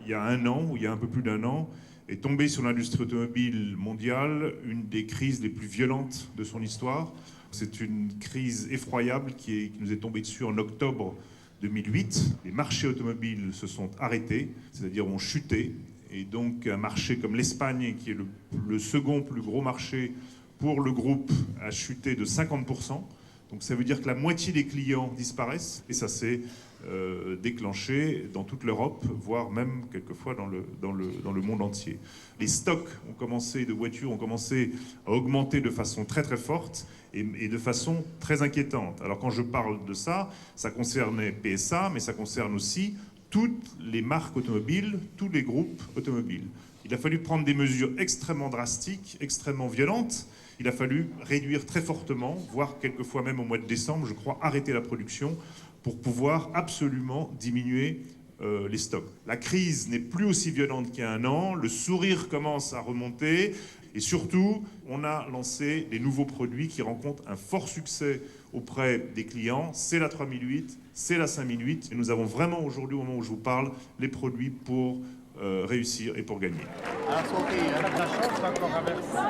il y a un an, ou il y a un peu plus d'un an, est tombée sur l'industrie automobile mondiale une des crises les plus violentes de son histoire. C'est une crise effroyable qui nous est tombée dessus en octobre 2008. Les marchés automobiles se sont arrêtés, c'est-à-dire ont chuté. Et donc un marché comme l'Espagne, qui est le second plus gros marché pour le groupe, a chuté de 50%. Donc ça veut dire que la moitié des clients disparaissent. Et ça s'est déclenché dans toute l'Europe, voire même quelquefois dans le monde entier. Les stocks de voitures ont commencé à augmenter de façon très très forte et de façon très inquiétante. Alors quand je parle de ça, ça concernait PSA, mais ça concerne aussi toutes les marques automobiles, tous les groupes automobiles. Il a fallu prendre des mesures extrêmement drastiques, extrêmement violentes. Il a fallu réduire très fortement, voire quelquefois même au mois de décembre, je crois, arrêter la production pour pouvoir absolument diminuer les stocks. La crise n'est plus aussi violente qu'il y a un an, le sourire commence à remonter et surtout, on a lancé des nouveaux produits qui rencontrent un fort succès auprès des clients. C'est la 3008, c'est la 5008 et nous avons vraiment aujourd'hui, au moment où je vous parle, les produits pour réussir et pour gagner. Alors,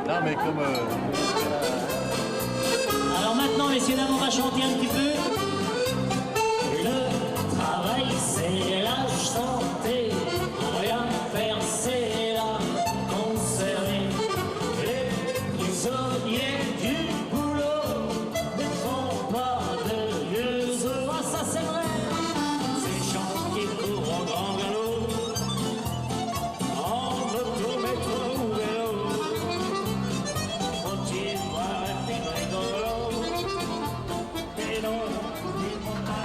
non, mais comme... Alors maintenant, messieurs, dames, on va chanter un petit peu. Le travail, c'est la santé. Rien faire, c'est la conserver. Les prisonniers du boulot ne font pas de vieux os. Ah, ça c'est vrai. Ces gens qui courent en grand galop, en moto, métro ou vélo, faut-il voir intégrer Golo? Mais non, ils vont pas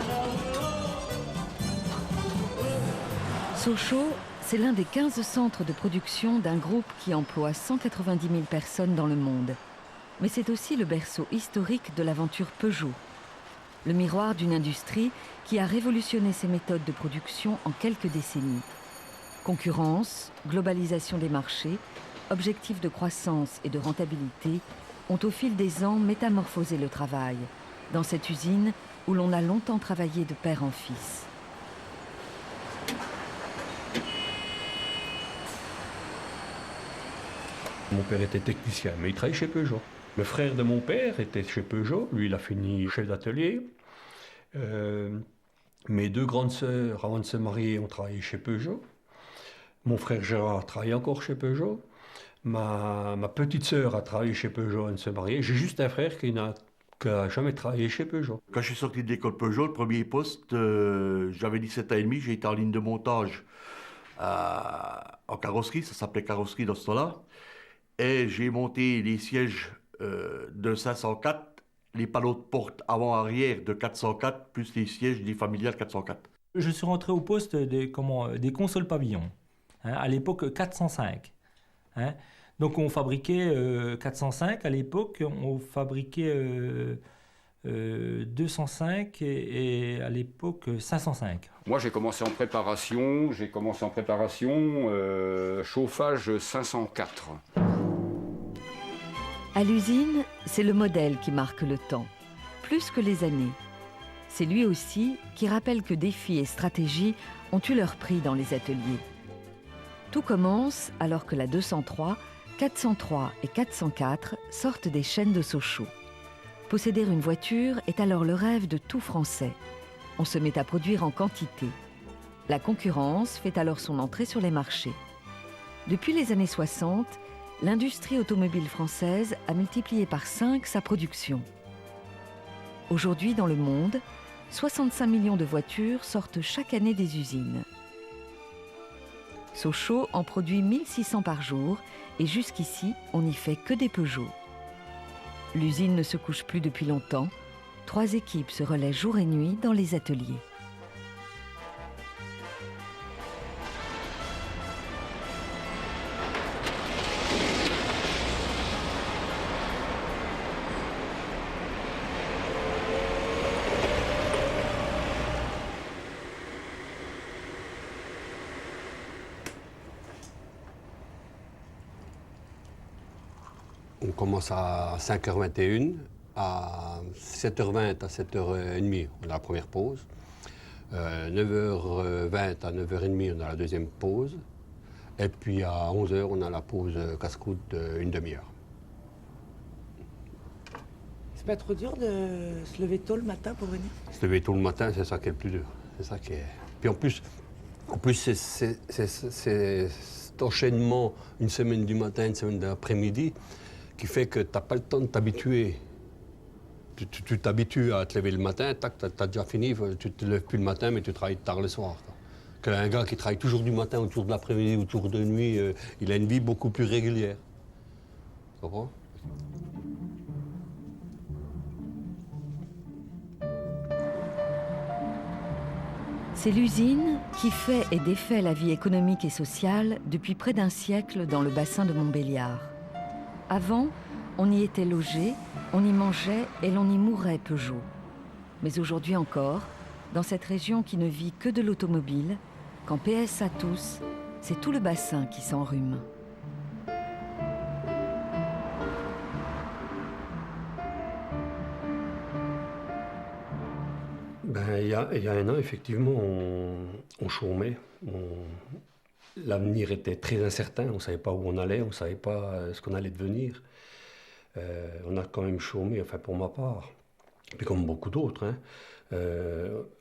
Sochaux, c'est l'un des 15 centres de production d'un groupe qui emploie 190 000 personnes dans le monde. Mais c'est aussi le berceau historique de l'aventure Peugeot. Le miroir d'une industrie qui a révolutionné ses méthodes de production en quelques décennies. Concurrence, globalisation des marchés, objectifs de croissance et de rentabilité ont au fil des ans métamorphosé le travail, dans cette usine où l'on a longtemps travaillé de père en fils. Mon père était technicien, mais il travaillait chez Peugeot. Le frère de mon père était chez Peugeot, lui il a fini chef d'atelier. Mes deux grandes sœurs, avant de se marier, ont travaillé chez Peugeot. Mon frère Gérard travaillait encore chez Peugeot. Ma petite sœur a travaillé chez Peugeot avant de se marier. J'ai juste un frère qui n'a jamais travaillé chez Peugeot. Quand je suis sorti de l'école Peugeot, le premier poste, j'avais 17 ans et demi, j'ai été en ligne de montage en carrosserie, ça s'appelait carrosserie dans ce temps-là. Et j'ai monté les sièges de 504, les panneaux de porte avant-arrière de 404, plus les sièges des familiales 404. Je suis rentré au poste des consoles pavillons, hein, à l'époque 405. Hein. Donc on fabriquait 405, à l'époque on fabriquait 205 et à l'époque 505. Moi j'ai commencé en préparation, chauffage 504. À l'usine, c'est le modèle qui marque le temps, plus que les années. C'est lui aussi qui rappelle que défis et stratégies ont eu leur prix dans les ateliers. Tout commence alors que la 203, 403 et 404 sortent des chaînes de Sochaux. Posséder une voiture est alors le rêve de tout Français. On se met à produire en quantité. La concurrence fait alors son entrée sur les marchés. Depuis les années 60, l'industrie automobile française a multiplié par 5 sa production. Aujourd'hui, dans le monde, 65 millions de voitures sortent chaque année des usines. Sochaux en produit 1600 par jour et jusqu'ici, on n'y fait que des Peugeot. L'usine ne se couche plus depuis longtemps. 3 équipes se relaient jour et nuit dans les ateliers. On commence à 5h21, à 7h20 à 7h30, on a la première pause. 9h20 à 9h30, on a la deuxième pause. Et puis à 11h, on a la pause casse-croûte d'une demi-heure. C'est pas trop dur de se lever tôt le matin pour venir? Se lever tôt le matin, c'est ça qui est le plus dur. C'est ça qui est... Puis en plus c'est cet enchaînement, une semaine du matin, une semaine de l'après-midi, qui fait que tu n'as pas le temps de t'habituer. Tu t'habitues à te lever le matin, tac, t'as déjà fini, tu te lèves plus le matin, mais tu travailles tard le soir. Un gars qui travaille toujours du matin, autour de l'après-midi, autour de nuit, il a une vie beaucoup plus régulière. Tu comprends? C'est l'usine qui fait et défait la vie économique et sociale depuis près d'un siècle dans le bassin de Montbéliard. Avant, on y était logé, on y mangeait et l'on y mourait Peugeot. Mais aujourd'hui encore, dans cette région qui ne vit que de l'automobile, quand PSA tousse, c'est tout le bassin qui s'enrhume. Il y a un an, effectivement, on chômait. L'avenir était très incertain, on ne savait pas où on allait, on ne savait pas ce qu'on allait devenir. On a quand même chômé, enfin pour ma part, puis comme beaucoup d'autres.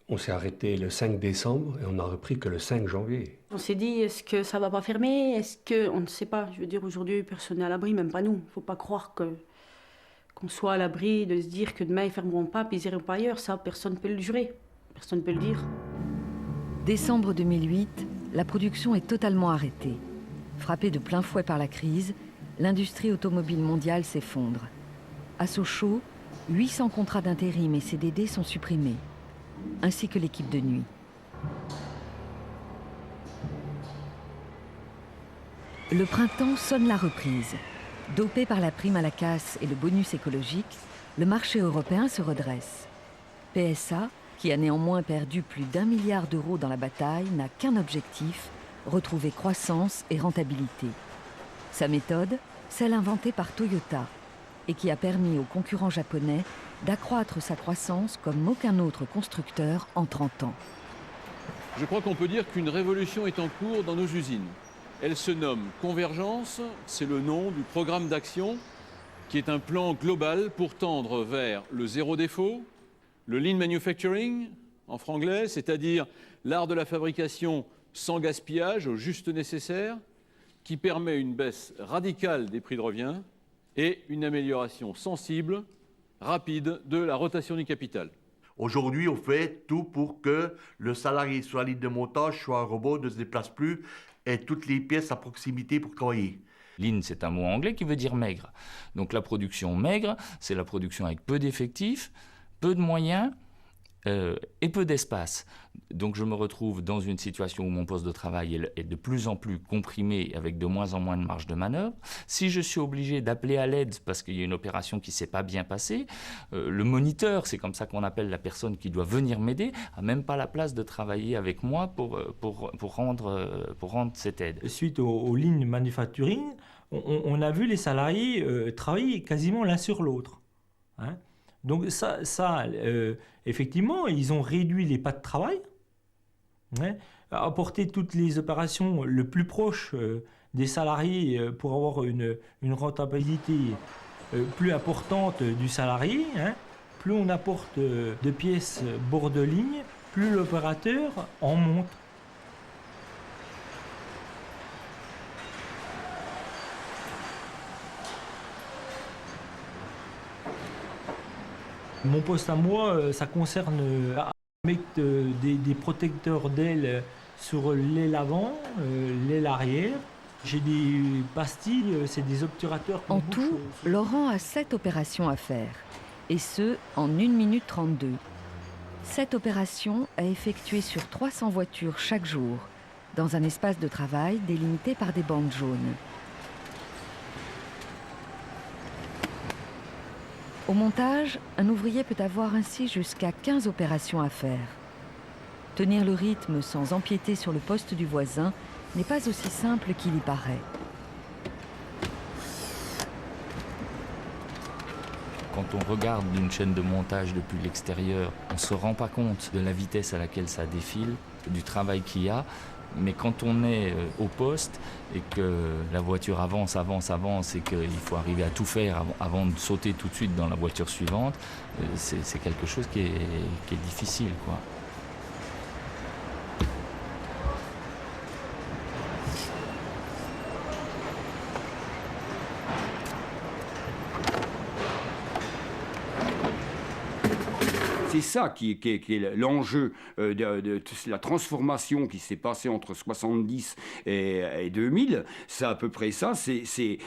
On s'est arrêté le 5 décembre et on n'a repris que le 5 janvier. On s'est dit, est-ce que ça ne va pas fermer? Est-ce que... On ne sait pas. Je veux dire, aujourd'hui, personne n'est à l'abri, même pas nous. Il ne faut pas croire qu'on soit à l'abri de se dire que demain, ils ne fermeront pas, puis ils n'iront pas ailleurs. Ça, personne ne peut le jurer. Personne ne peut le dire. Décembre 2008, la production est totalement arrêtée. Frappée de plein fouet par la crise, l'industrie automobile mondiale s'effondre. À Sochaux, 800 contrats d'intérim et CDD sont supprimés, ainsi que l'équipe de nuit. Le printemps sonne la reprise. Dopé par la prime à la casse et le bonus écologique, le marché européen se redresse. PSA, qui a néanmoins perdu plus d'1 milliard d'euros dans la bataille, n'a qu'un objectif, retrouver croissance et rentabilité. Sa méthode, celle inventée par Toyota, et qui a permis aux concurrents japonais d'accroître sa croissance comme aucun autre constructeur en 30 ans. Je crois qu'on peut dire qu'une révolution est en cours dans nos usines. Elle se nomme Convergence, c'est le nom du programme d'action qui est un plan global pour tendre vers le zéro défaut, le lean manufacturing, en franglais, c'est-à-dire l'art de la fabrication sans gaspillage, au juste nécessaire, qui permet une baisse radicale des prix de revient et une amélioration sensible, rapide de la rotation du capital. Aujourd'hui, on fait tout pour que le salarié sur la ligne de montage soit un robot, ne se déplace plus, ait toutes les pièces à proximité pour travailler. Lean, c'est un mot anglais qui veut dire maigre. Donc la production maigre, c'est la production avec peu d'effectifs, peu de moyens et peu d'espace. Donc je me retrouve dans une situation où mon poste de travail est de plus en plus comprimé avec de moins en moins de marge de manœuvre. Si je suis obligé d'appeler à l'aide parce qu'il y a une opération qui ne s'est pas bien passée, le moniteur, c'est comme ça qu'on appelle la personne qui doit venir m'aider, n'a même pas la place de travailler avec moi pour rendre cette aide. Suite au lean manufacturing, on a vu les salariés travailler quasiment l'un sur l'autre. Donc effectivement, ils ont réduit les pas de travail, apporté toutes les opérations le plus proche des salariés pour avoir une rentabilité plus importante du salarié. Plus on apporte de pièces bord de ligne, plus l'opérateur en monte. Mon poste à moi, ça concerne mettre des protecteurs d'ailes sur l'aile avant, l'aile arrière. J'ai des pastilles, c'est des obturateurs. En tout, Laurent a 7 opérations à faire, et ce, en 1 minute 32. 7 opérations à effectuer sur 300 voitures chaque jour, dans un espace de travail délimité par des bandes jaunes. Au montage, un ouvrier peut avoir ainsi jusqu'à 15 opérations à faire. Tenir le rythme sans empiéter sur le poste du voisin n'est pas aussi simple qu'il y paraît. Quand on regarde une chaîne de montage depuis l'extérieur, on ne se rend pas compte de la vitesse à laquelle ça défile, du travail qu'il y a. Mais quand on est au poste et que la voiture avance et qu'il faut arriver à tout faire avant de sauter tout de suite dans la voiture suivante, c'est quelque chose qui est difficile, quoi. C'est ça qui est l'enjeu de la transformation qui s'est passée entre 70 et 2000. C'est à peu près ça, c'est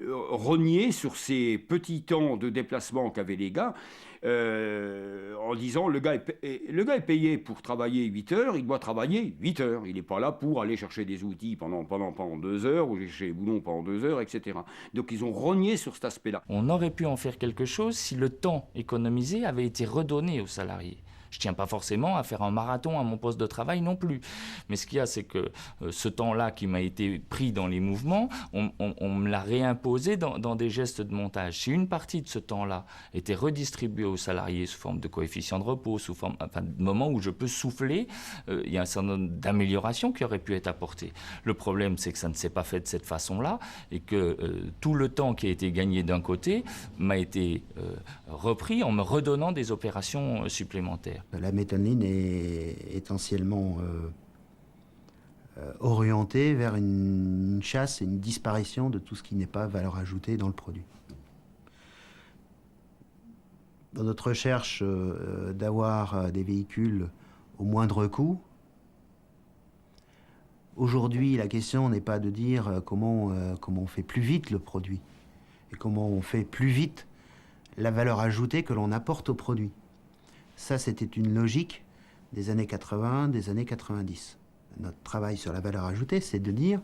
rogner sur ces petits temps de déplacement qu'avaient les gars, en disant le gars est payé pour travailler 8 heures, il doit travailler 8 heures. Il n'est pas là pour aller chercher des outils pendant 2 heures, ou chercher les boulons pendant 2 heures, etc. Donc ils ont rogné sur cet aspect-là. On aurait pu en faire quelque chose si le temps économisé avait été redonné aux salariés. Je ne tiens pas forcément à faire un marathon à mon poste de travail non plus. Mais ce qu'il y a, c'est que ce temps-là qui m'a été pris dans les mouvements, on me l'a réimposé dans des gestes de montage. Si une partie de ce temps-là était redistribuée aux salariés sous forme de coefficient de repos, sous forme, de moments où je peux souffler, il y a un certain nombre d'améliorations qui auraient pu être apportées. Le problème, c'est que ça ne s'est pas fait de cette façon-là et que tout le temps qui a été gagné d'un côté m'a été repris en me redonnant des opérations supplémentaires. La méthode Lean est essentiellement orientée vers une chasse et une disparition de tout ce qui n'est pas valeur ajoutée dans le produit. Dans notre recherche d'avoir des véhicules au moindre coût, aujourd'hui la question n'est pas de dire comment on fait plus vite le produit et comment on fait plus vite la valeur ajoutée que l'on apporte au produit. Ça, c'était une logique des années 80, des années 90. Notre travail sur la valeur ajoutée, c'est de dire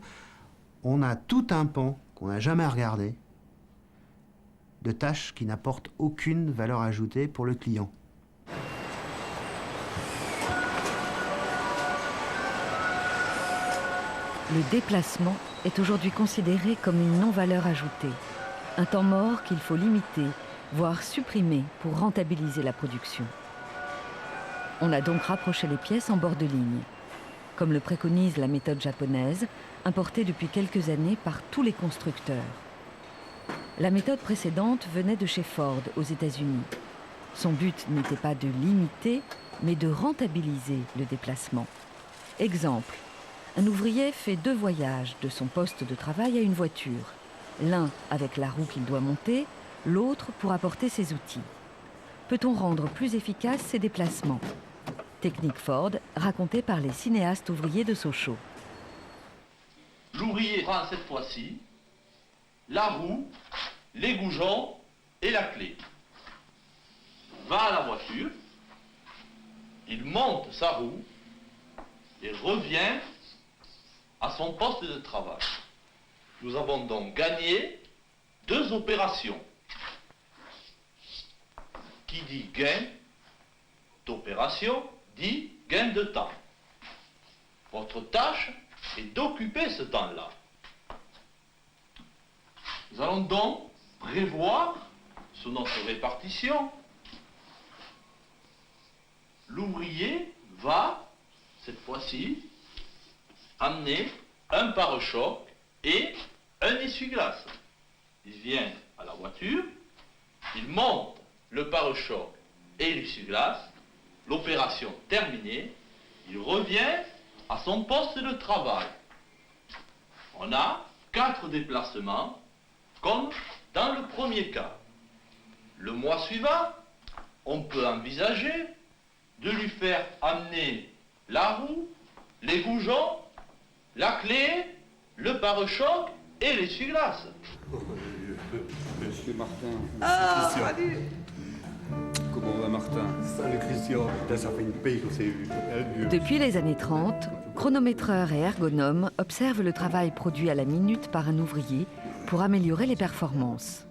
on a tout un pan qu'on n'a jamais regardé de tâches qui n'apportent aucune valeur ajoutée pour le client. Le déplacement est aujourd'hui considéré comme une non-valeur ajoutée, un temps mort qu'il faut limiter, voire supprimer pour rentabiliser la production. On a donc rapproché les pièces en bord de ligne, comme le préconise la méthode japonaise, importée depuis quelques années par tous les constructeurs. La méthode précédente venait de chez Ford aux États-Unis. Son but n'était pas de limiter, mais de rentabiliser le déplacement. Exemple, un ouvrier fait 2 voyages de son poste de travail à une voiture, l'un avec la roue qu'il doit monter, l'autre pour apporter ses outils. Peut-on rendre plus efficaces ces déplacements ? Technique Ford, racontée par les cinéastes ouvriers de Sochaux. L'ouvrier prend cette fois-ci la roue, les goujons et la clé. Va à la voiture, il monte sa roue et revient à son poste de travail. Nous avons donc gagné 2 opérations. Qui dit gain d'opération dit gain de temps. Votre tâche est d'occuper ce temps-là. Nous allons donc prévoir sur notre répartition. L'ouvrier va, cette fois-ci, amener un pare-choc et un essuie-glace. Il vient à la voiture, il monte le pare-choc et l'essuie-glace, l'opération terminée, il revient à son poste de travail. On a 4 déplacements, comme dans le premier cas. Le mois suivant, on peut envisager de lui faire amener la roue, les goujons, la clé, le pare-choc et l'essuie-glace. Monsieur Martin. Ah, salut. Comment va Martin? Salut Christian, ça fait une paye qu'on s'est vu. Depuis les années 30, chronométreurs et ergonomes observent le travail produit à la minute par un ouvrier pour améliorer les performances.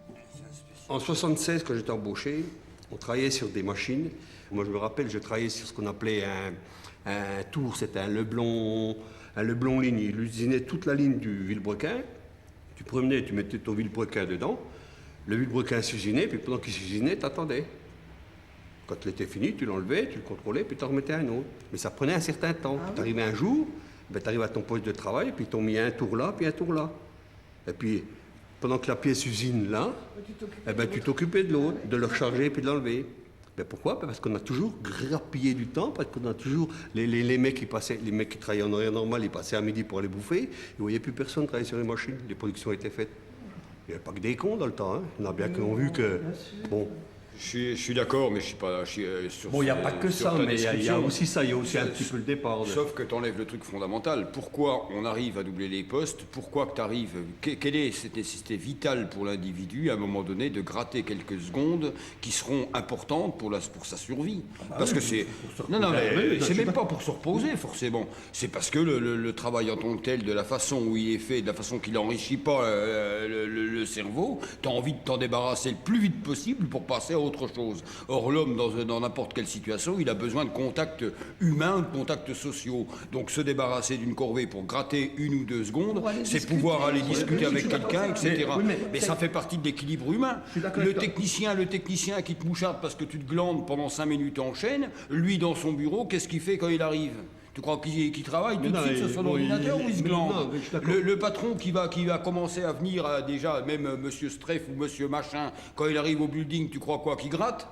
En 1976, quand j'étais embauché, on travaillait sur des machines. Moi, je me rappelle, je travaillais sur ce qu'on appelait un tour, c'était un Leblon ligne. Il usinait toute la ligne du vilebrequin. Tu promenais, tu mettais ton vilebrequin dedans. Le vilebrequin s'usinait, puis pendant qu'il s'usinait, t'attendais. Quand il était fini, tu l'enlevais, tu le contrôlais, puis tu en remettais un autre. Mais ça prenait un certain temps. Tu arrivais un jour, ben, tu arrives à ton poste de travail, puis t'ont mis un tour là, puis un tour là. Et puis, pendant que la pièce usine là, eh ben, tu t'occupais de l'autre, de le recharger, puis de l'enlever. Ben, pourquoi? Ben, parce qu'on a toujours grappillé du temps, parce qu'on a toujours... Les mecs qui passaient, les mecs qui travaillaient en horaire normal, ils passaient à midi pour aller bouffer, ils ne voyaient plus personne travailler sur les machines. Les productions étaient faites. Il n'y avait pas que des cons dans le temps, hein. On a bien qui ont vu que... Bon, Je suis d'accord, mais je suis pas sur. bon, il n'y a pas que sur ça, ta mais il y a description. aussi ça, il y a aussi un petit peu le départ. Sauf que tu enlèves le truc fondamental. Pourquoi on arrive à doubler les postes? Pourquoi que tu arrives... Quelle est cette nécessité vitale pour l'individu, à un moment donné, de gratter quelques secondes qui seront importantes pour sa survie? Parce que c'est... Non, mais c'est même pas pour se reposer, forcément. C'est parce que le travail en tant que tel, de la façon où il est fait, de la façon qu'il n'enrichit pas le cerveau, tu as envie de t'en débarrasser le plus vite possible pour passer à autre chose. Or, l'homme, dans n'importe quelle situation, il a besoin de contacts humains, de contacts sociaux. Donc, se débarrasser d'une corvée pour gratter 1 ou 2 secondes, c'est pouvoir aller discuter avec quelqu'un, etc. Mais ça fait partie de l'équilibre humain. Le technicien qui te moucharde parce que tu te glandes pendant 5 minutes en chaîne, lui, dans son bureau, qu'est-ce qu'il fait quand il arrive? Tu crois qu'il travaille tout de suite sur son ordinateur ou il se glande? Le patron qui va commencer à venir, déjà, même Monsieur Streff ou Monsieur Machin, quand il arrive au building, tu crois quoi? Qu'il gratte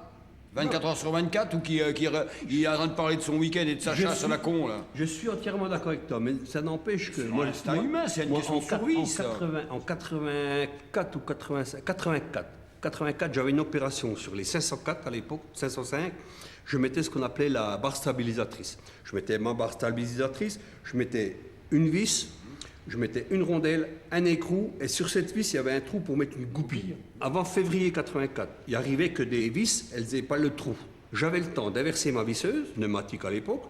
24 heures sur 24 ou qu'il est en train de parler de son week-end et de sa chasse à la con, là? Je suis entièrement d'accord avec toi, mais ça n'empêche que... Moi, c'est un humain, c'est une question de survie, ça. En 84 ou 84, j'avais une opération sur les 504 à l'époque, 505. Je mettais ce qu'on appelait la barre stabilisatrice. Je mettais ma barre stabilisatrice, je mettais une vis, je mettais une rondelle, un écrou, et sur cette vis, il y avait un trou pour mettre une goupille. Avant février 84, il arrivait que des vis, elles n'avaient pas le trou. J'avais le temps d'inverser ma visseuse, pneumatique à l'époque,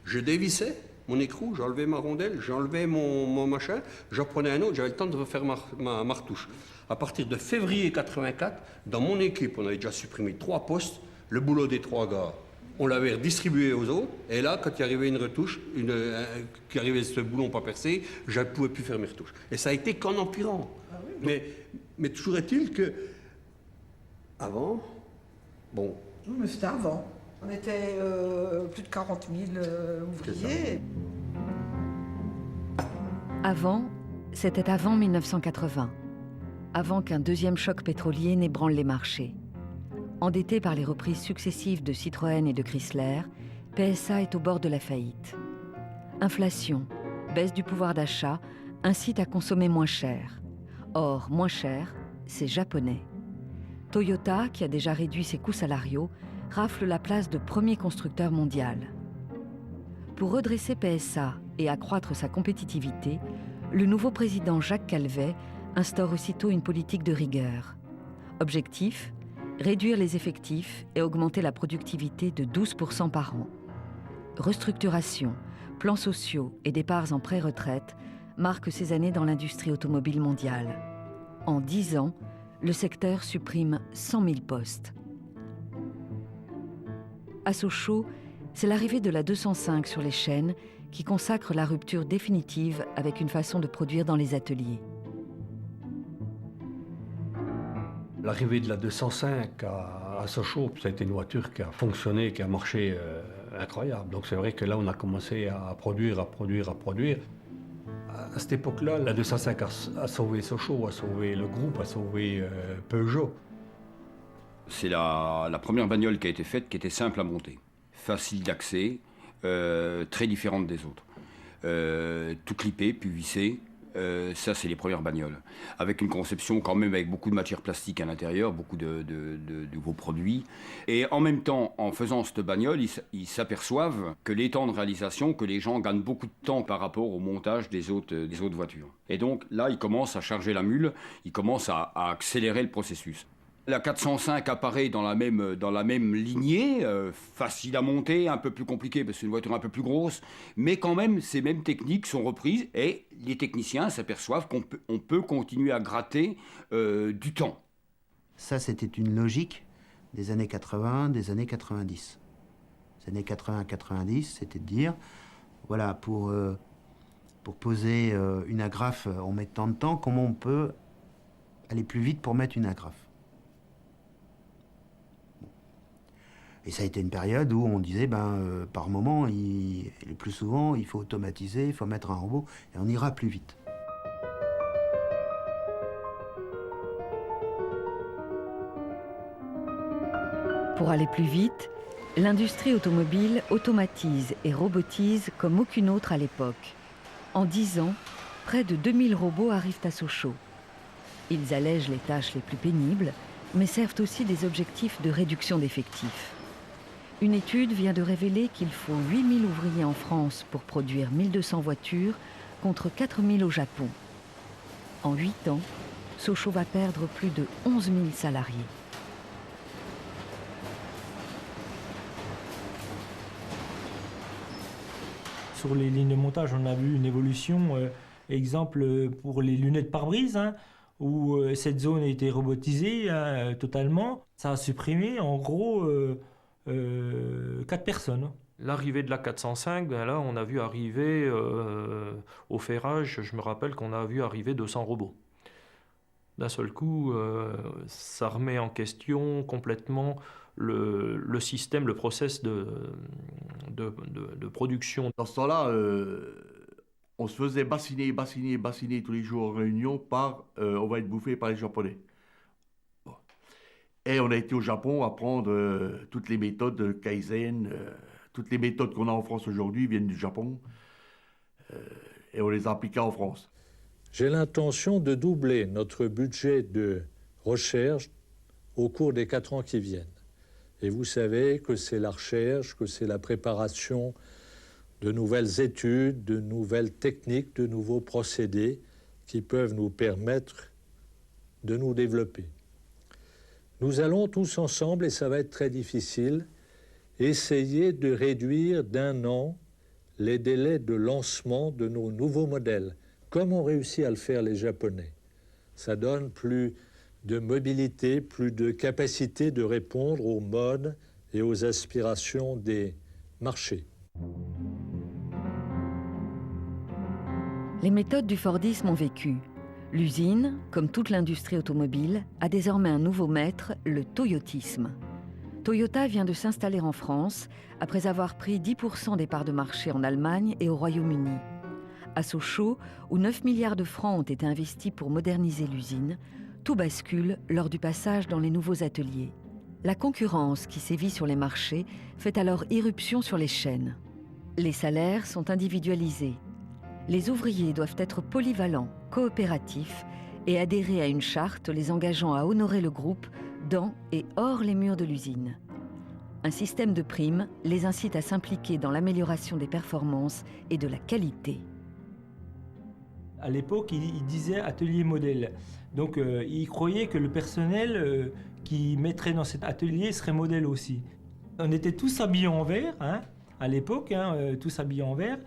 je dévissais mon écrou, j'enlevais ma rondelle, j'enlevais mon machin, j'en prenais un autre, j'avais le temps de refaire ma retouche. À partir de février 84, dans mon équipe, on avait déjà supprimé 3 postes. Le boulot des 3 gars, on l'avait redistribué aux autres. Et là, quand il arrivait une retouche, qui arrivait ce boulon pas percé, je ne pouvais plus faire mes retouches. Et ça a été qu'en empirant. Ah oui, mais toujours est-il que, avant, bon... Oui, mais c'était avant. On était plus de 40 000 ouvriers. Avant, c'était avant 1980. Avant qu'un deuxième choc pétrolier n'ébranle les marchés. Endetté par les reprises successives de Citroën et de Chrysler, PSA est au bord de la faillite. Inflation, baisse du pouvoir d'achat, incitent à consommer moins cher. Or, moins cher, c'est japonais. Toyota, qui a déjà réduit ses coûts salariaux, rafle la place de premier constructeur mondial. Pour redresser PSA et accroître sa compétitivité, le nouveau président Jacques Calvet instaure aussitôt une politique de rigueur. Objectif : réduire les effectifs et augmenter la productivité de 12% par an. Restructuration, plans sociaux et départs en pré-retraite marquent ces années dans l'industrie automobile mondiale. En 10 ans, le secteur supprime 100 000 postes. À Sochaux, c'est l'arrivée de la 205 sur les chaînes qui consacre la rupture définitive avec une façon de produire dans les ateliers. L'arrivée de la 205 à Sochaux, ça a été une voiture qui a fonctionné, qui a marché incroyable. Donc c'est vrai que là, on a commencé à produire. À cette époque-là, la 205 a sauvé Sochaux, a sauvé le groupe, a sauvé Peugeot. C'est la première bagnole qui a été faite, qui était simple à monter, facile d'accès, très différente des autres. Tout clippé, puis vissé. Ça, c'est les premières bagnoles. Avec une conception quand même avec beaucoup de matière plastique à l'intérieur, beaucoup de nouveaux produits. Et en même temps, en faisant cette bagnole, ils s'aperçoivent que les temps de réalisation, que les gens gagnent beaucoup de temps par rapport au montage des autres voitures. Et donc là, ils commencent à charger la mule, ils commencent à accélérer le processus. La 405 apparaît dans la même lignée, facile à monter, un peu plus compliquée parce que c'est une voiture un peu plus grosse, mais quand même ces mêmes techniques sont reprises et les techniciens s'aperçoivent qu'on peut continuer à gratter du temps. Ça, c'était une logique des années 80, des années 90. Les années 80-90, c'était de dire, voilà, pour poser une agrafe, on met tant de temps, comment on peut aller plus vite pour mettre une agrafe? Et ça a été une période où on disait, par moment, le plus souvent, il faut automatiser, il faut mettre un robot, et on ira plus vite. Pour aller plus vite, l'industrie automobile automatise et robotise comme aucune autre à l'époque. En 10 ans, près de 2000 robots arrivent à Sochaux. Ils allègent les tâches les plus pénibles, mais servent aussi des objectifs de réduction d'effectifs. Une étude vient de révéler qu'il faut 8000 ouvriers en France pour produire 1200 voitures, contre 4000 au Japon. En 8 ans, Sochaux va perdre plus de 11 000 salariés. Sur les lignes de montage, on a vu une évolution, exemple pour les lunettes pare-brise, où cette zone a été robotisée totalement. Ça a supprimé en gros 4 personnes. L'arrivée de la 405, là on a vu arriver au ferrage, je me rappelle qu'on a vu arriver 200 robots. D'un seul coup, ça remet en question complètement le système, le process de production. Dans ce temps-là, on se faisait bassiner tous les jours en réunion par on va être bouffé par les Japonais. Bon. Et on a été au Japon apprendre toutes les méthodes Kaizen, toutes les méthodes qu'on a en France aujourd'hui viennent du Japon et on les a appliquées en France. J'ai l'intention de doubler notre budget de recherche au cours des 4 ans qui viennent. Et vous savez que c'est la recherche, que c'est la préparation de nouvelles études, de nouvelles techniques, de nouveaux procédés qui peuvent nous permettre de nous développer. Nous allons tous ensemble, et ça va être très difficile, essayer de réduire d'1 an les délais de lancement de nos nouveaux modèles, comme ont réussi à le faire les Japonais. Ça donne plus de mobilité, plus de capacité de répondre aux modes et aux aspirations des marchés. Les méthodes du Fordisme ont vécu. L'usine, comme toute l'industrie automobile, a désormais un nouveau maître, le toyotisme. Toyota vient de s'installer en France après avoir pris 10% des parts de marché en Allemagne et au Royaume-Uni. À Sochaux, où 9 milliards de francs ont été investis pour moderniser l'usine, tout bascule lors du passage dans les nouveaux ateliers. La concurrence qui sévit sur les marchés fait alors irruption sur les chaînes. Les salaires sont individualisés. Les ouvriers doivent être polyvalents, coopératifs et adhérer à une charte les engageant à honorer le groupe dans et hors les murs de l'usine. Un système de primes les incite à s'impliquer dans l'amélioration des performances et de la qualité. À l'époque, il disait atelier modèle. Donc, il croyait que le personnel qui mettrait dans cet atelier serait modèle aussi. On était tous habillés en vert, à l'époque, tous habillés en vert.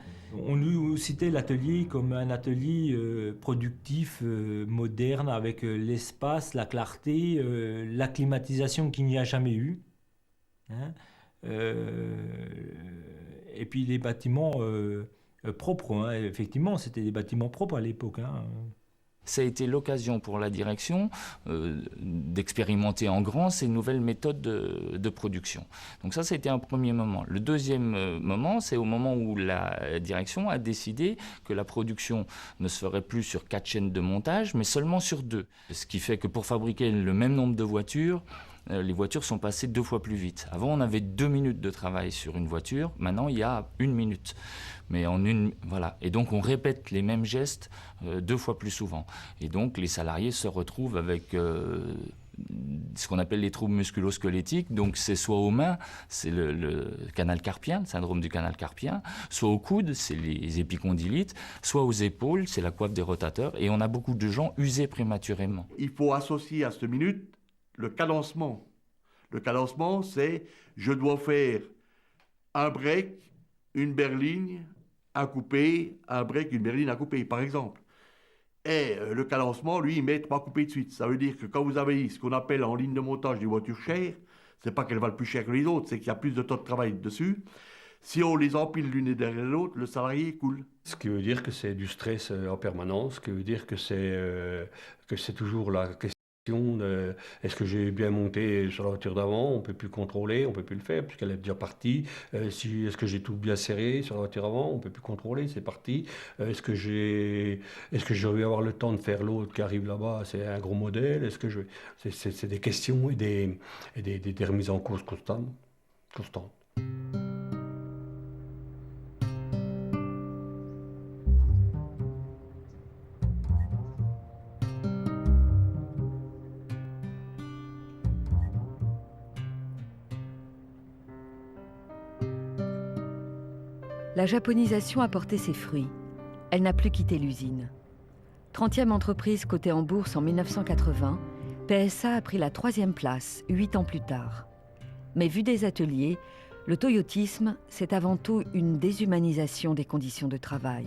On nous citait l'atelier comme un atelier productif, moderne, avec l'espace, la clarté, la climatisation qu'il n'y a jamais eu. Et puis les bâtiments propres, effectivement, c'était des bâtiments propres à l'époque. Ça a été l'occasion pour la direction d'expérimenter en grand ces nouvelles méthodes de production. Donc ça a été un premier moment. Le deuxième moment, c'est au moment où la direction a décidé que la production ne se ferait plus sur 4 chaînes de montage, mais seulement sur 2. Ce qui fait que pour fabriquer le même nombre de voitures, les voitures sont passées 2 fois plus vite. Avant, on avait 2 minutes de travail sur une voiture. Maintenant, il y a 1 minute. Mais voilà. Et donc, on répète les mêmes gestes 2 fois plus souvent. Et donc, les salariés se retrouvent avec ce qu'on appelle les troubles musculo-squelettiques. Donc, c'est soit aux mains, c'est le canal carpien, le syndrome du canal carpien, soit aux coudes, c'est les épicondylites, soit aux épaules, c'est la coiffe des rotateurs. Et on a beaucoup de gens usés prématurément. Il faut associer à cette minute le cadencement. Le cadencement, c'est je dois faire un break, une berline, un coupé, un break, une berline, un coupé, par exemple. Et le cadencement, lui, il met 3 coupés de suite. Ça veut dire que quand vous avez ce qu'on appelle en ligne de montage des voitures chères, c'est pas qu'elles valent plus cher que les autres, c'est qu'il y a plus de temps de travail dessus. Si on les empile l'une derrière l'autre, le salarié coule. Ce qui veut dire que c'est du stress en permanence, ce qui veut dire que c'est toujours la question Est-ce que j'ai bien monté sur la voiture d'avant? On ne peut plus contrôler, on ne peut plus le faire puisqu'elle est déjà partie. Est-ce que j'ai tout bien serré sur la voiture avant? On ne peut plus contrôler, c'est parti. Est-ce que j'ai vais avoir le temps de faire l'autre qui arrive là-bas? C'est un gros modèle. C'est des questions et des remises en cause constantes. La japonisation a porté ses fruits. Elle n'a plus quitté l'usine. 30e entreprise cotée en bourse en 1980, PSA a pris la 3e place 8 ans plus tard. Mais vu des ateliers, le toyotisme, c'est avant tout une déshumanisation des conditions de travail.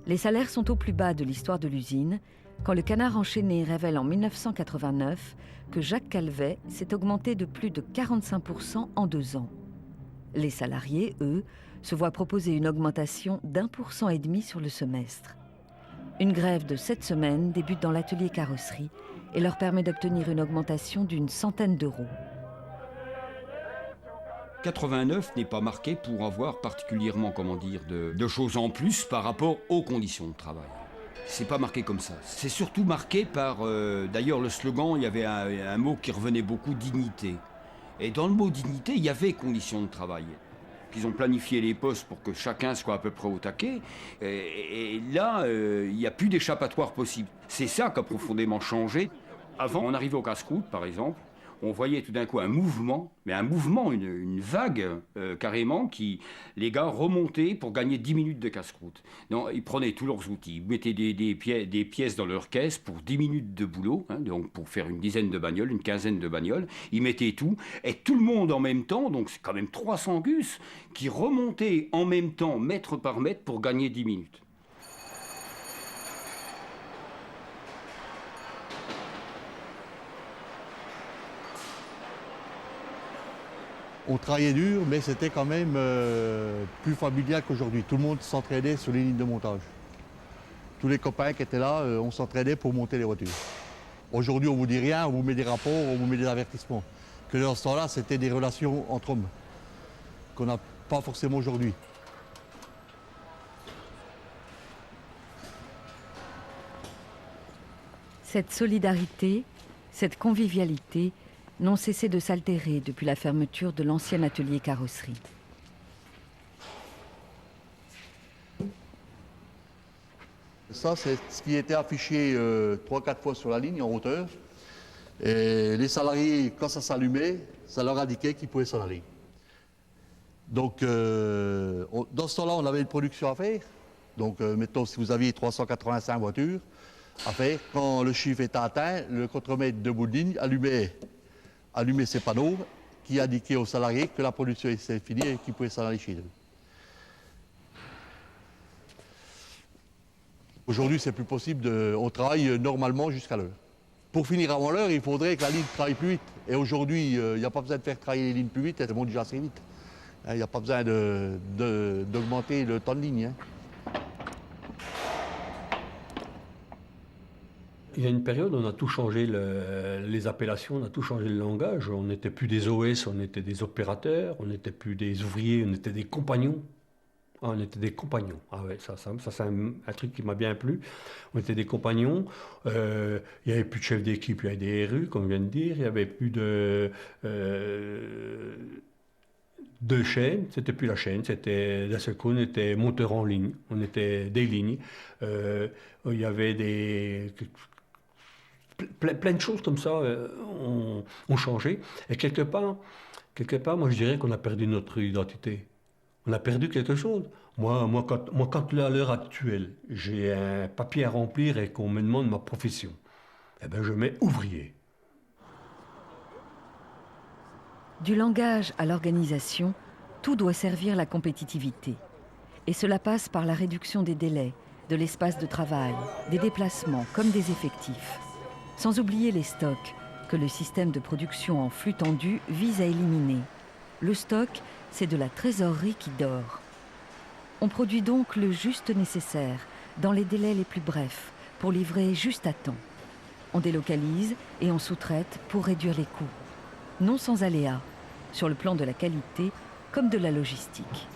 Les salaires sont au plus bas de l'histoire de l'usine, quand le Canard enchaîné révèle en 1989 que Jacques Calvet s'est augmenté de plus de 45% en 2 ans. Les salariés, eux, se voient proposer une augmentation d'1,5% sur le semestre. Une grève de 7 semaines débute dans l'atelier carrosserie et leur permet d'obtenir une augmentation d'une centaine d'euros. 89 n'est pas marqué pour avoir particulièrement, de choses en plus par rapport aux conditions de travail. C'est pas marqué comme ça. C'est surtout marqué par, d'ailleurs le slogan, il y avait un mot qui revenait beaucoup, dignité. Et dans le mot dignité, il y avait conditions de travail. Ils ont planifié les postes pour que chacun soit à peu près au taquet. Et là, il n'y a plus d'échappatoire possible. C'est ça qui a profondément changé. Avant, on arrivait au casse-croûte, par exemple, on voyait tout d'un coup un mouvement, une vague carrément, qui les gars remontaient pour gagner 10 minutes de casse-croûte. Non, ils prenaient tous leurs outils, ils mettaient des pièces dans leur caisse pour 10 minutes de boulot, donc pour faire une dizaine de bagnoles, une quinzaine de bagnoles, ils mettaient tout, et tout le monde en même temps, donc c'est quand même 300 gus, qui remontaient en même temps, mètre par mètre, pour gagner 10 minutes. On travaillait dur, mais c'était quand même plus familial qu'aujourd'hui. Tout le monde s'entraidait sur les lignes de montage. Tous les copains qui étaient là, on s'entraidait pour monter les voitures. Aujourd'hui, on ne vous dit rien, on vous met des rapports, on vous met des avertissements. Que dans ce temps-là, c'était des relations entre hommes, qu'on n'a pas forcément aujourd'hui. Cette solidarité, cette convivialité n'ont cessé de s'altérer depuis la fermeture de l'ancien atelier carrosserie. Ça, c'est ce qui était affiché 3-4 fois sur la ligne en hauteur. Et les salariés, quand ça s'allumait, ça leur indiquait qu'ils pouvaient s'en aller. Donc, dans ce temps-là, on avait une production à faire. Donc, mettons, si vous aviez 385 voitures à faire, quand le chiffre était atteint, le contremaître de bout de ligne allumait ces panneaux qui indiquaient aux salariés que la production était finie et qu'ils pouvaient s'en aller chez eux. Aujourd'hui, c'est plus possible. On travaille normalement jusqu'à l'heure. Pour finir avant l'heure, il faudrait que la ligne travaille plus vite. Et aujourd'hui, il n'y a pas besoin de faire travailler les lignes plus vite, elles montent déjà assez vite. Il n'y a pas besoin d'augmenter le temps de ligne. Il y a une période où on a tout changé, les appellations, on a tout changé le langage. On n'était plus des OS, on était des opérateurs, on n'était plus des ouvriers, on était des compagnons. Ah, on était des compagnons. Ah ouais, ça c'est un truc qui m'a bien plu. On était des compagnons. Il n'y avait plus de chef d'équipe, il y avait des RU, comme je viens de dire. Il n'y avait plus de chaîne. C'était plus la chaîne. C'était d'un seul coup, on était monteur en ligne. On était des lignes. Il y avait plein de choses comme ça ont changé. Et quelque part, moi je dirais qu'on a perdu notre identité. On a perdu quelque chose. Moi, quand à l'heure actuelle, j'ai un papier à remplir et qu'on me demande ma profession, eh ben, je mets ouvrier. Du langage à l'organisation, tout doit servir la compétitivité. Et cela passe par la réduction des délais, de l'espace de travail, des déplacements comme des effectifs. Sans oublier les stocks, que le système de production en flux tendu vise à éliminer. Le stock, c'est de la trésorerie qui dort. On produit donc le juste nécessaire, dans les délais les plus brefs, pour livrer juste à temps. On délocalise et on sous-traite pour réduire les coûts. Non sans aléas, sur le plan de la qualité comme de la logistique.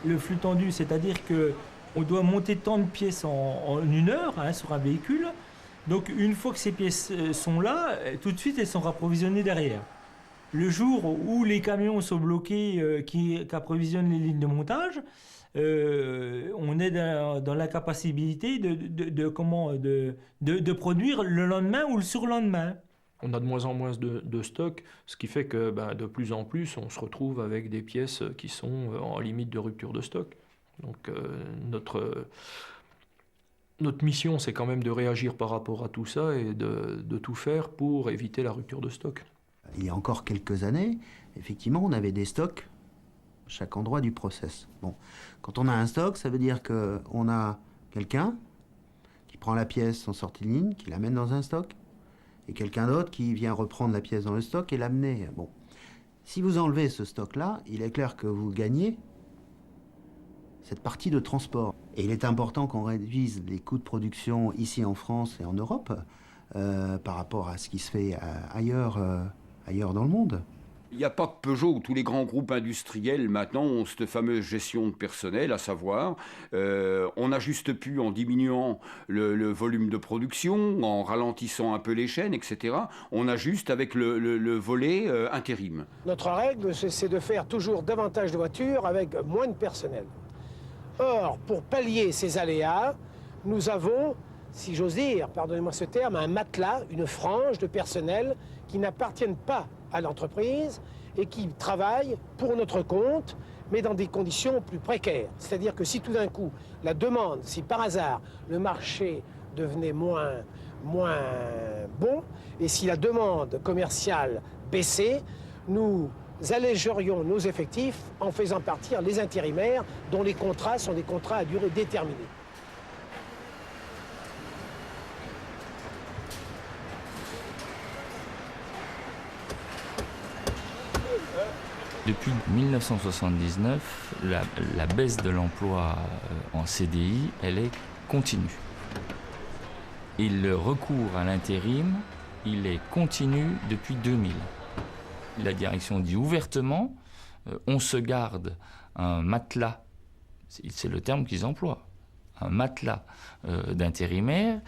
Le flux tendu, c'est-à-dire qu'on doit monter tant de pièces en 1 heure sur un véhicule. Donc une fois que ces pièces sont là, tout de suite elles sont rapprovisionnées derrière. Le jour où les camions sont bloqués qui approvisionnent les lignes de montage, on est dans l'incapacité de produire le lendemain ou le surlendemain. On a de moins en moins de stock, ce qui fait que de plus en plus, on se retrouve avec des pièces qui sont en limite de rupture de stock. Donc notre mission, c'est quand même de réagir par rapport à tout ça et de tout faire pour éviter la rupture de stock. Il y a encore quelques années, effectivement, on avait des stocks à chaque endroit du process. Bon, quand on a un stock, ça veut dire qu'on a quelqu'un qui prend la pièce en sortie de ligne, qui l'amène dans un stock, et quelqu'un d'autre qui vient reprendre la pièce dans le stock et l'amener. Bon, si vous enlevez ce stock-là, il est clair que vous gagnez cette partie de transport. Et il est important qu'on réduise les coûts de production ici en France et en Europe par rapport à ce qui se fait ailleurs dans le monde. Il n'y a pas que Peugeot, tous les grands groupes industriels maintenant ont cette fameuse gestion de personnel, à savoir, on n'ajuste plus en diminuant le volume de production, en ralentissant un peu les chaînes, etc. On ajuste avec le volet intérim. Notre règle, c'est de faire toujours davantage de voitures avec moins de personnel. Or, pour pallier ces aléas, nous avons, si j'ose dire, pardonnez-moi ce terme, un matelas, une frange de personnel qui n'appartiennent pas à l'entreprise et qui travaillent pour notre compte, mais dans des conditions plus précaires. C'est-à-dire que si tout d'un coup, la demande, si par hasard, le marché devenait moins bon, et si la demande commerciale baissait, nous allégerions nos effectifs en faisant partir les intérimaires dont les contrats sont des contrats à durée déterminée. Depuis 1979, la baisse de l'emploi en CDI, elle est continue. Et le recours à l'intérim, il est continu depuis 2000. La direction dit ouvertement, on se garde un matelas, c'est le terme qu'ils emploient, un matelas d'intérimaires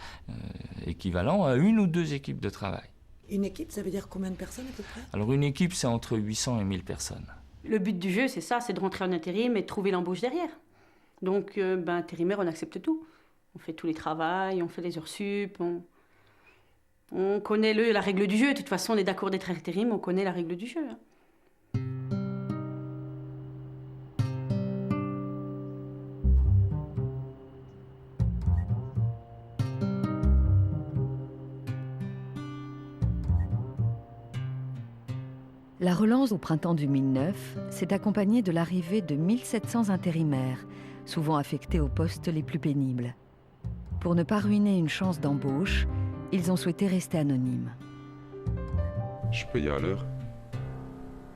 équivalent à 1 ou 2 équipes de travail. Une équipe, ça veut dire combien de personnes à peu près? Alors une équipe, c'est entre 800 et 1000 personnes. Le but du jeu, c'est ça, c'est de rentrer en intérim et de trouver l'embauche derrière. Donc, intérimaire, on accepte tout. On fait tous les travails, on fait les heures sup, on connaît la règle du jeu. De toute façon, on est d'accord d'être intérim, on connaît la règle du jeu. La relance au printemps 2009 s'est accompagnée de l'arrivée de 1700 intérimaires, souvent affectés aux postes les plus pénibles. Pour ne pas ruiner une chance d'embauche, ils ont souhaité rester anonymes. Je paye à l'heure.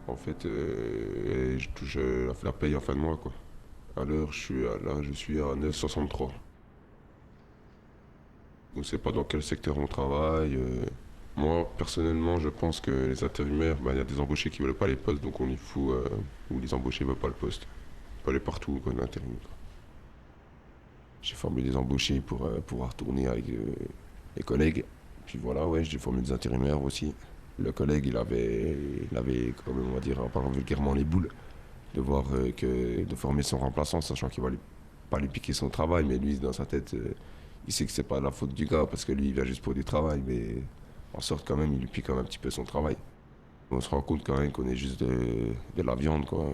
En fait, je touche la paye en fin de mois, quoi. À l'heure, je suis à 9,63. On ne sait pas dans quel secteur on travaille. Moi, personnellement, je pense que les intérimaires, il y a des embauchés qui ne veulent pas les postes, donc on les fout où les embauchés ne veulent pas le poste. Il faut aller partout, quoi, l'intérim. J'ai formé des embauchés pour pouvoir tourner avec les collègues. Puis voilà, ouais, j'ai formé des intérimaires aussi. Le collègue, il avait quand même, on va dire, en parlant vulgairement, les boules de voir de former son remplaçant, sachant qu'il va pas lui piquer son travail, mais lui, dans sa tête, il sait que c'est pas la faute du gars, parce que lui, il vient juste pour du travail, mais en sorte quand même, il lui pique quand même un petit peu son travail. On se rend compte quand même qu'on est juste de la viande, quoi.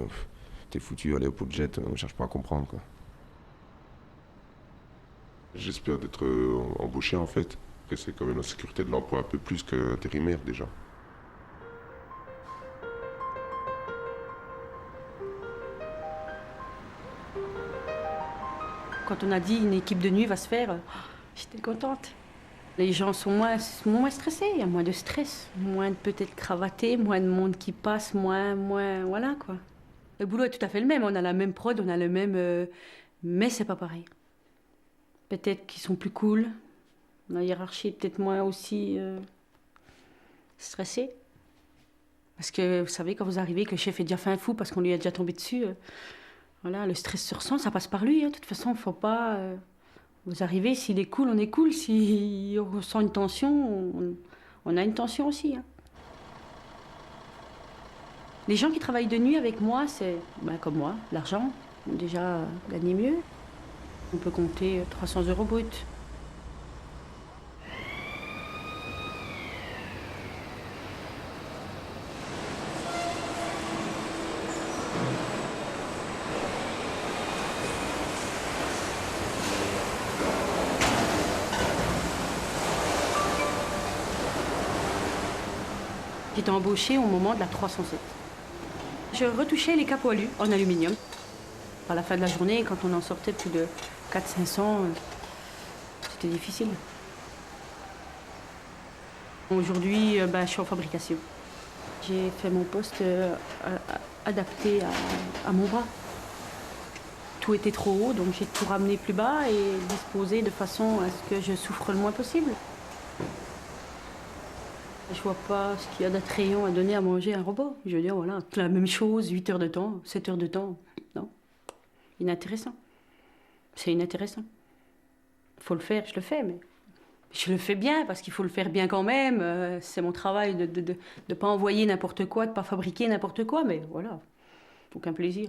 T'es foutu, allez au pot de jet, on cherche pas à comprendre, quoi. J'espère d'être embauché, en fait, que c'est quand même la sécurité de l'emploi un peu plus qu'intérimaire, déjà. Quand on a dit une équipe de nuit va se faire, j'étais contente. Les gens sont moins stressés, il y a moins de stress, moins de peut-être cravatés, moins de monde qui passe, moins voilà quoi. Le boulot est tout à fait le même, on a la même prod, on a le même... mais c'est pas pareil. Peut-être qu'ils sont plus cool, la hiérarchie est peut-être moins aussi stressée. Parce que vous savez, quand vous arrivez, que le chef est déjà fin fou parce qu'on lui a déjà tombé dessus, voilà, le stress se ressent, ça passe par lui. De toute façon, faut pas... vous arrivez, s'il est cool, on est cool. Si on ressent une tension, on a une tension aussi. Hein. Les gens qui travaillent de nuit avec moi, c'est comme moi, l'argent. Déjà, gagner mieux. On peut compter 300 € brut. J'étais embauchée au moment de la 307. Je retouchais les capoilus en aluminium. À la fin de la journée, quand on en sortait plus de 400-500, c'était difficile. Aujourd'hui, je suis en fabrication. J'ai fait mon poste adapté à mon bras. Tout était trop haut, donc j'ai tout ramené plus bas et disposé de façon à ce que je souffre le moins possible. Je vois pas ce qu'il y a d'attrayant à donner à manger à un robot. Je veux dire, voilà, la même chose, 8 heures de temps, 7 heures de temps. Non, inintéressant. C'est inintéressant. Faut le faire, je le fais, mais je le fais bien parce qu'il faut le faire bien quand même. C'est mon travail de ne pas envoyer n'importe quoi, de ne pas fabriquer n'importe quoi, mais voilà, aucun plaisir.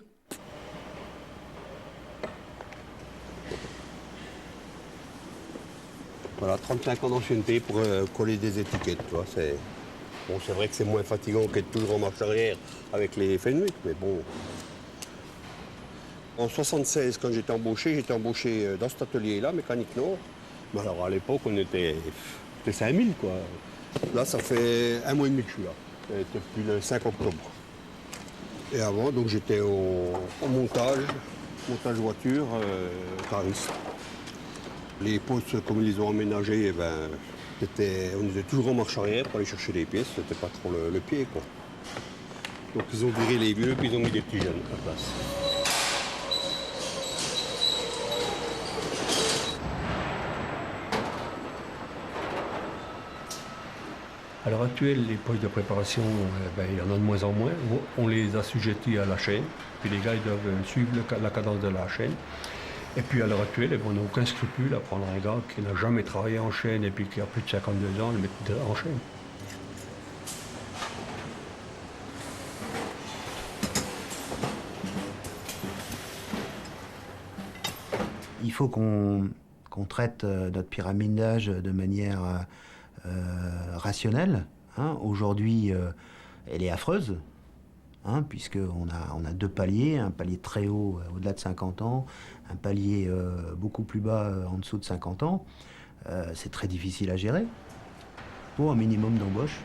Voilà, 35 ans d'ancienneté pour coller des étiquettes. Tu vois, c'est vrai que c'est moins fatigant qu'être toujours en marche arrière avec les Fenwick, mais bon. En 76, quand j'étais embauché dans cet atelier-là, Mécanique Nord. Mais alors à l'époque, on était 5000, quoi. Là, ça fait 1 mois et demi que je suis là, depuis le 5 octobre. Et avant, donc j'étais en montage voiture, cariste. Les postes, comme ils les ont aménagés, on était toujours en marche arrière pour aller chercher les pièces, c'était pas trop le pied, quoi. Donc ils ont viré les vieux, puis ils ont mis des petits jeunes à la place. À l'heure actuelle, les postes de préparation, il y en a de moins en moins. On les assujettit à la chaîne, puis les gars ils doivent suivre la cadence de la chaîne. Et puis à l'heure actuelle, on n'a aucun scrupule à prendre un gars qui n'a jamais travaillé en chaîne et puis qui a plus de 52 ans, le mettre en chaîne. Il faut qu'on traite notre pyramide d'âge de manière rationnelle. Hein. Aujourd'hui, elle est affreuse, hein, puisqu'on a 2 paliers, un palier très haut au-delà de 50 ans, un palier beaucoup plus bas en dessous de 50 ans. C'est très difficile à gérer. Il faut un minimum d'embauche,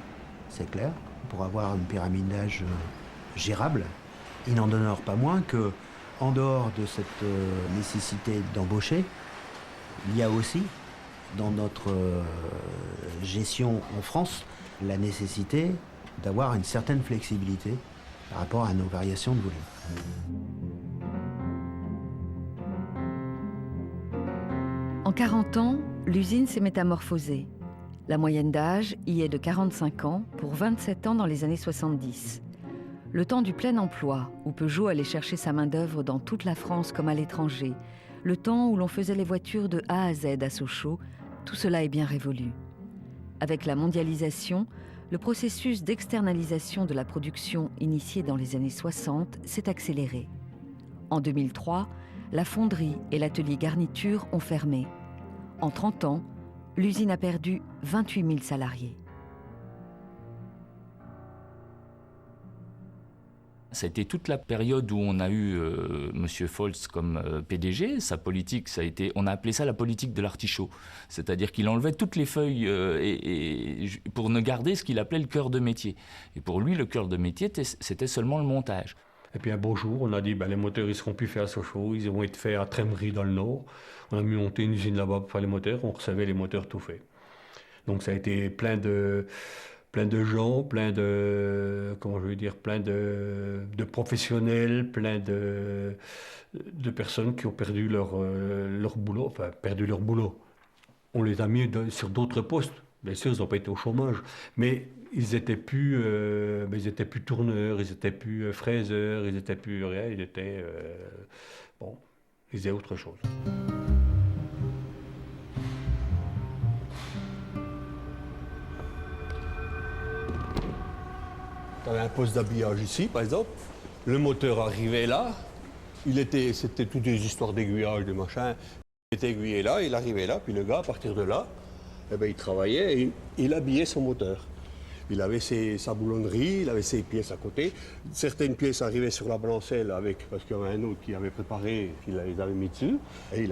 c'est clair, pour avoir une pyramide d'âge gérable. Il n'en demeure pas moins que, en dehors de cette nécessité d'embaucher, il y a aussi, dans notre gestion en France, la nécessité d'avoir une certaine flexibilité par rapport à nos variations de volume. En 40 ans, l'usine s'est métamorphosée. La moyenne d'âge y est de 45 ans pour 27 ans dans les années 70. Le temps du plein emploi, où Peugeot allait chercher sa main-d'œuvre dans toute la France comme à l'étranger, le temps où l'on faisait les voitures de A à Z à Sochaux, tout cela est bien révolu. Avec la mondialisation, le processus d'externalisation de la production initié dans les années 60 s'est accéléré. En 2003, la fonderie et l'atelier garniture ont fermé. En 30 ans, l'usine a perdu 28 000 salariés. Ça a été toute la période où on a eu M. Foltz comme PDG. Sa politique, on a appelé ça la politique de l'artichaut. C'est-à-dire qu'il enlevait toutes les feuilles pour ne garder ce qu'il appelait le cœur de métier. Et pour lui, le cœur de métier, c'était seulement le montage. Et puis un beau jour, on a dit les moteurs, ils ne seront plus faits à Sochaux, ils vont être faits à Trémery dans le Nord. On a mis monter une usine là-bas pour faire les moteurs, on recevait les moteurs tout faits. Donc ça a été plein de plein de gens, plein de, comment je veux dire, plein de professionnels, plein de personnes qui ont perdu leur boulot, enfin perdu leur boulot. On les a mis sur d'autres postes. Bien sûr, ils n'ont pas été au chômage, mais ils n'étaient plus tourneurs, ils n'étaient plus fraiseurs, ils n'étaient plus rien, ils étaient bon, ils faisaient autre chose. Tu avais un poste d'habillage ici, par exemple. Le moteur arrivait là. C'était toutes des histoires d'aiguillage, de machin. Il était aiguillé là, il arrivait là, puis le gars, à partir de là, eh ben, il travaillait et il habillait son moteur. Il avait sa boulonnerie, il avait ses pièces à côté. Certaines pièces arrivaient sur la balancelle parce qu'il y avait un autre qui avait préparé, qui les avait mis dessus, et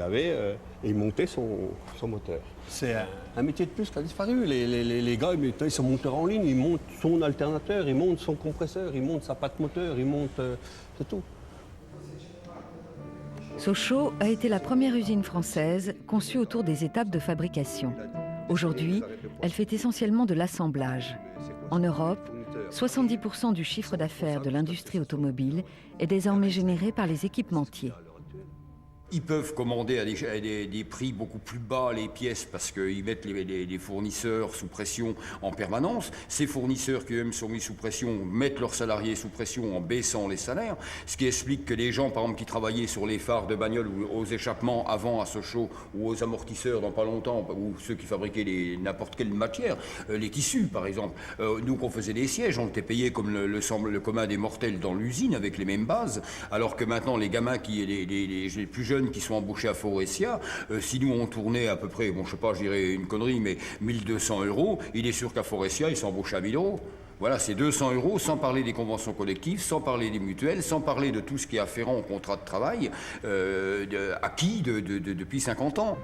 il montait son moteur. C'est un métier de plus qui a disparu. Les gars, ils sont monteurs en ligne, ils montent son alternateur, ils montent son compresseur, ils montent sa patte moteur, ils montent... c'est tout. Sochaux a été la première usine française conçue autour des étapes de fabrication. Aujourd'hui, elle fait essentiellement de l'assemblage. En Europe, 70% du chiffre d'affaires de l'industrie automobile est désormais généré par les équipementiers. Ils peuvent commander à des prix beaucoup plus bas les pièces parce qu'ils mettent les fournisseurs sous pression en permanence. Ces fournisseurs qui eux-mêmes sont mis sous pression mettent leurs salariés sous pression en baissant les salaires, ce qui explique que les gens, par exemple, qui travaillaient sur les phares de bagnole ou aux échappements avant à Sochaux ou aux amortisseurs dans pas longtemps, ou ceux qui fabriquaient n'importe quelle matière, les tissus par exemple, nous qu'on faisait des sièges, on était payés comme le commun des mortels dans l'usine avec les mêmes bases, alors que maintenant les gamins les plus jeunes qui sont embauchés à Faurecia, si nous on tournait à peu près, bon je sais pas, je dirais une connerie, mais 1200 €, il est sûr qu'à Faurecia, ils sont embauchés à 1000 €. Voilà, c'est 200 €, sans parler des conventions collectives, sans parler des mutuelles, sans parler de tout ce qui est afférent au contrat de travail, acquis depuis 50 ans.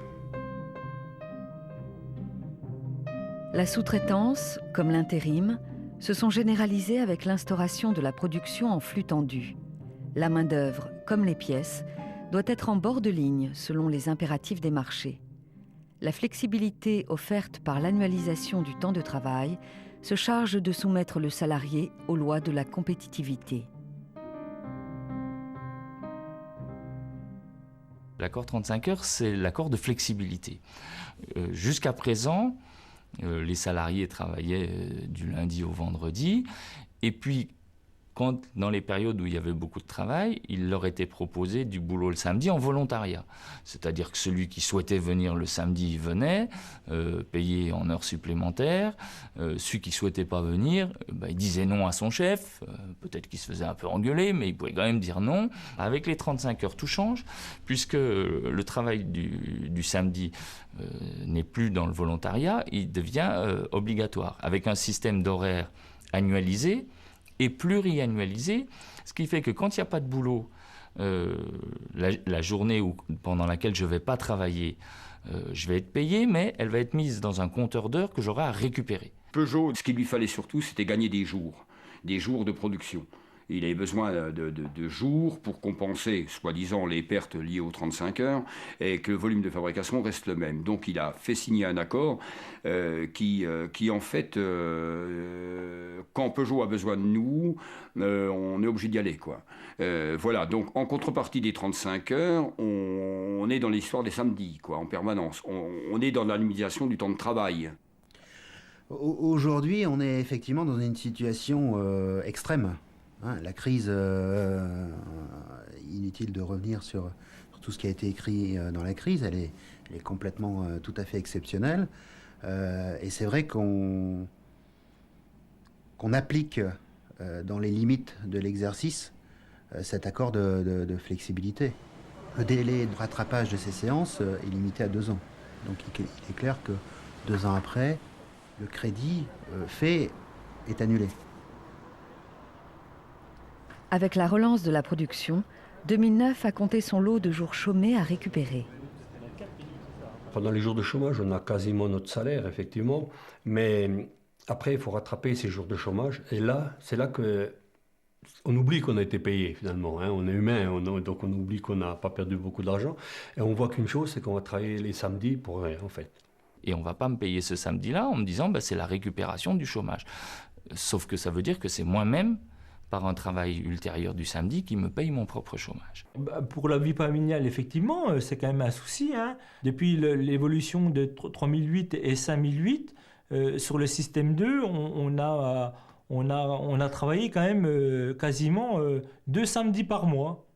La sous-traitance, comme l'intérim, se sont généralisées avec l'instauration de la production en flux tendu. La main-d'œuvre, comme les pièces, doit être en bord de ligne selon les impératifs des marchés. La flexibilité offerte par l'annualisation du temps de travail se charge de soumettre le salarié aux lois de la compétitivité. L'accord 35 heures, c'est l'accord de flexibilité. Jusqu'à présent, les salariés travaillaient du lundi au vendredi, et puis quand, dans les périodes où il y avait beaucoup de travail, il leur était proposé du boulot le samedi en volontariat. C'est-à-dire que celui qui souhaitait venir le samedi venait, payé en heures supplémentaires. Celui qui ne souhaitait pas venir, il disait non à son chef. Peut-être qu'il se faisait un peu engueuler, mais il pouvait quand même dire non. Avec les 35 heures, tout change, puisque le travail du samedi n'est plus dans le volontariat, il devient obligatoire, avec un système d'horaire annualisé et pluriannualisé, ce qui fait que quand il n'y a pas de boulot, la journée pendant laquelle je ne vais pas travailler, je vais être payé, mais elle va être mise dans un compteur d'heures que j'aurai à récupérer. Peugeot, ce qu'il lui fallait surtout, c'était gagner des jours de production. Il avait besoin de jours pour compenser, soi-disant, les pertes liées aux 35 heures et que le volume de fabrication reste le même. Donc il a fait signer un accord qui en fait, quand Peugeot a besoin de nous, on est obligé d'y aller, quoi. Voilà, donc en contrepartie des 35 heures, on est dans l'histoire des samedis, quoi, en permanence. On est dans l'annualisation du temps de travail. Aujourd'hui, on est effectivement dans une situation extrême. La crise, inutile de revenir sur tout ce qui a été écrit dans la crise, elle est complètement tout à fait exceptionnelle. Et c'est vrai qu'on applique dans les limites de l'exercice cet accord de flexibilité. Le délai de rattrapage de ces séances est limité à 2 ans. Donc il est clair que 2 ans après, le crédit est annulé. Avec la relance de la production, 2009 a compté son lot de jours chômés à récupérer. Pendant les jours de chômage, on a quasiment notre salaire, effectivement. Mais après, il faut rattraper ces jours de chômage. Et là, c'est là qu'on oublie qu'on a été payé, finalement. On est humain, donc on oublie qu'on n'a pas perdu beaucoup d'argent. Et on voit qu'une chose, c'est qu'on va travailler les samedis pour rien, en fait. Et on ne va pas me payer ce samedi-là en me disant c'est la récupération du chômage. Sauf que ça veut dire que c'est moi-même, par un travail ultérieur du samedi, qui me paye mon propre chômage. Pour la vie familiale, effectivement, c'est quand même un souci. Depuis l'évolution de 3008 et 5008, sur le système 2, on a travaillé quand même quasiment 2 samedis par mois.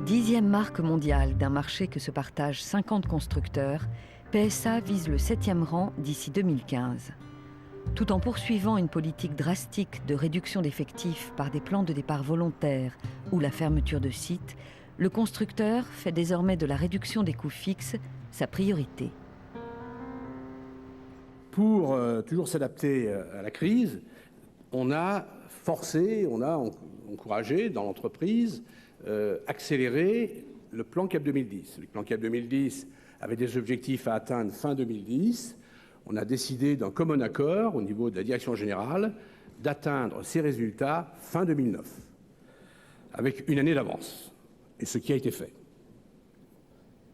Dixième marque mondiale d'un marché que se partagent 50 constructeurs, PSA vise le 7e rang d'ici 2015. Tout en poursuivant une politique drastique de réduction d'effectifs par des plans de départ volontaires ou la fermeture de sites, le constructeur fait désormais de la réduction des coûts fixes sa priorité. Pour toujours s'adapter à la crise, on a forcé, on a encouragé dans l'entreprise accélérer le plan CAP 2010. Le plan CAP 2010 avait des objectifs à atteindre fin 2010. On a décidé d'un commun accord au niveau de la direction générale d'atteindre ces résultats fin 2009, avec une année d'avance, et ce qui a été fait.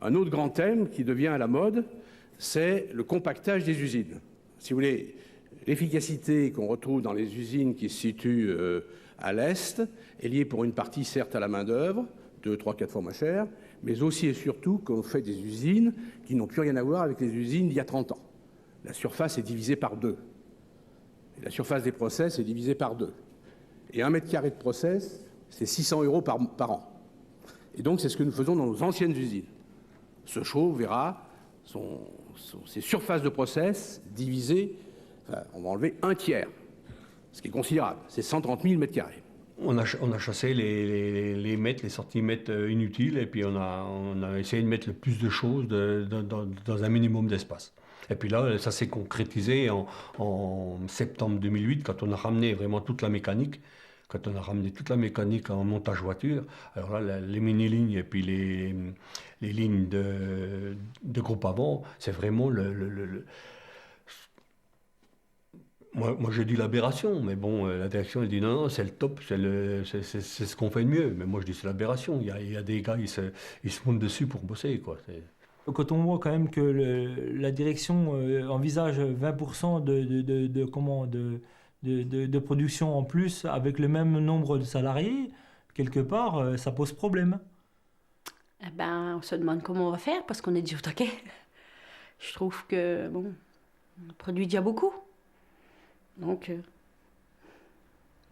Un autre grand thème qui devient à la mode, c'est le compactage des usines. Si vous voulez, l'efficacité qu'on retrouve dans les usines qui se situent à l'Est est liée pour une partie, certes, à la main-d'œuvre, 2, 3, 4 fois moins chère, mais aussi et surtout qu'on fait des usines qui n'ont plus rien à voir avec les usines d'il y a 30 ans. La surface est divisée par 2. Et la surface des process est divisée par 2. Et 1 mètre carré de process, c'est 600 € par an. Et donc, c'est ce que nous faisons dans nos anciennes usines. Sochaux verra ses surfaces de process divisées, enfin, on va enlever 1/3, ce qui est considérable, c'est 130 000 mètres carrés. On a chassé les mètres, les centimètres inutiles, et puis on a essayé de mettre le plus de choses dans un minimum d'espace. Et puis là, ça s'est concrétisé en septembre 2008, quand on a ramené vraiment toute la mécanique. Quand on a ramené toute la mécanique en montage voiture, alors là, les mini-lignes et puis les lignes de groupe avant, c'est vraiment Moi, j'ai dit l'aberration, mais bon, la direction, elle dit non, c'est le top, c'est ce qu'on fait de mieux. Mais moi, je dis c'est l'aberration. Il y a des gars, ils se montent dessus pour bosser, quoi. Quand on voit quand même que la direction envisage 20% de production en plus avec le même nombre de salariés, quelque part, ça pose problème. Eh ben, on se demande comment on va faire parce qu'on est déjà au taquet. Je trouve que, bon, on produit déjà beaucoup. Donc,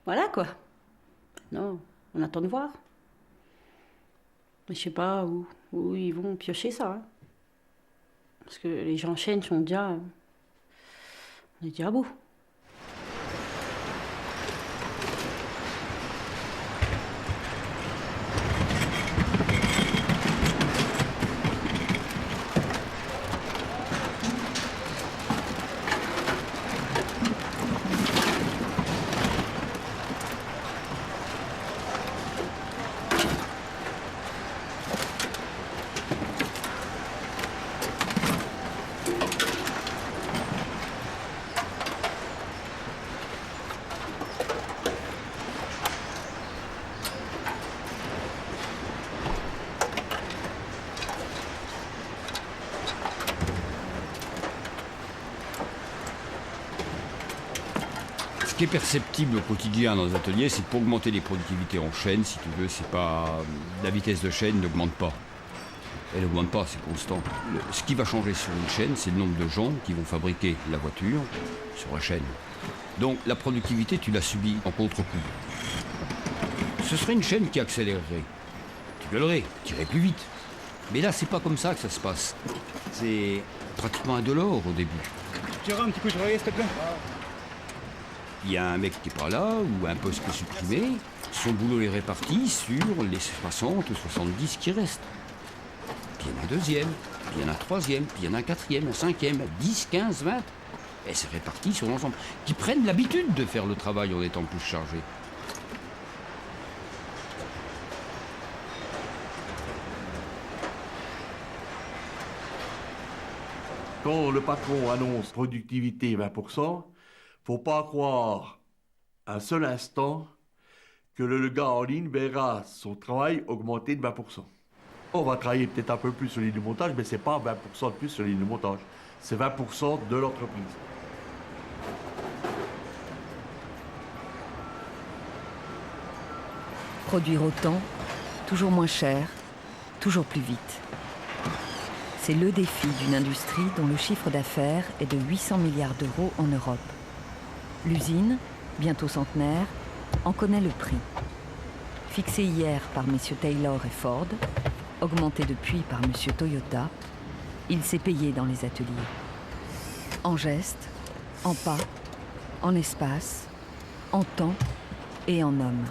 voilà quoi. Non, on attend de voir. Mais je sais pas où ils vont piocher ça. Hein. Parce que les gens chaînes sont déjà... on est déjà à bout. Ce qui est perceptible au quotidien dans les ateliers, c'est que pour augmenter les productivités en chaîne, si tu veux, c'est pas... la vitesse de chaîne n'augmente pas. Elle n'augmente pas, c'est constant. Ce qui va changer sur une chaîne, c'est le nombre de gens qui vont fabriquer la voiture sur la chaîne. Donc la productivité, tu l'as subie en contre-coup. Ce serait une chaîne qui accélérerait. Tu gueulerais, tu irais plus vite. Mais là, c'est pas comme ça que ça se passe. C'est pratiquement indolore au début. Tu auras un petit coup de travail, s'il te plaît. Il y a un mec qui est pas là, ou un poste qui est supprimé. Son boulot est réparti sur les 60 ou 70 qui restent. Puis il y en a un deuxième, puis il y en a un troisième, puis il y en a un quatrième, un cinquième, 10, 15, 20. Et c'est réparti sur l'ensemble. Qui prennent l'habitude de faire le travail en étant plus chargés. quand le patron annonce productivité 20%, faut pas croire un seul instant que le gars en ligne verra son travail augmenter de 20%. On va travailler peut-être un peu plus sur l'île de montage, mais c'est pas 20% de plus sur l'île de montage. C'est 20% de l'entreprise. Produire autant, toujours moins cher, toujours plus vite. C'est le défi d'une industrie dont le chiffre d'affaires est de 800 milliards d'euros en Europe. L'usine, bientôt centenaire, en connaît le prix. Fixé hier par messieurs Taylor et Ford, augmenté depuis par monsieur Toyota, il s'est payé dans les ateliers. En gestes, en pas, en espace, en temps et en hommes.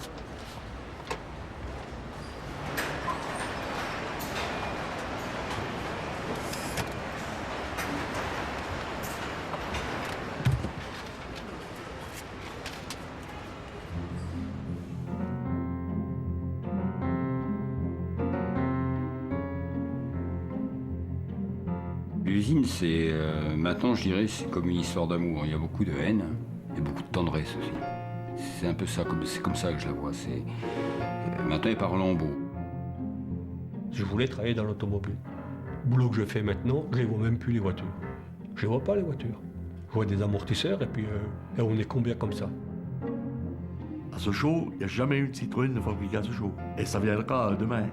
L'usine, c'est maintenant, je dirais, c'est comme une histoire d'amour. Il y a beaucoup de haine et beaucoup de tendresse aussi. C'est un peu ça, c'est comme ça que je la vois. Maintenant, elle part en lambeaux. Je voulais travailler dans l'automobile. Le boulot que je fais maintenant, je ne vois même plus les voitures. Je ne vois pas les voitures. Je vois des amortisseurs et puis et on est combien comme ça? À Sochaux, il n'y a jamais eu de Citroën de fabriquer à Sochaux. Et ça viendra demain.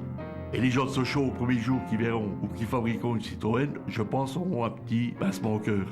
Et les gens de Sochaux, au premier jour qui verront ou qui fabriqueront une Citroën, je pense, auront un petit pincement au cœur.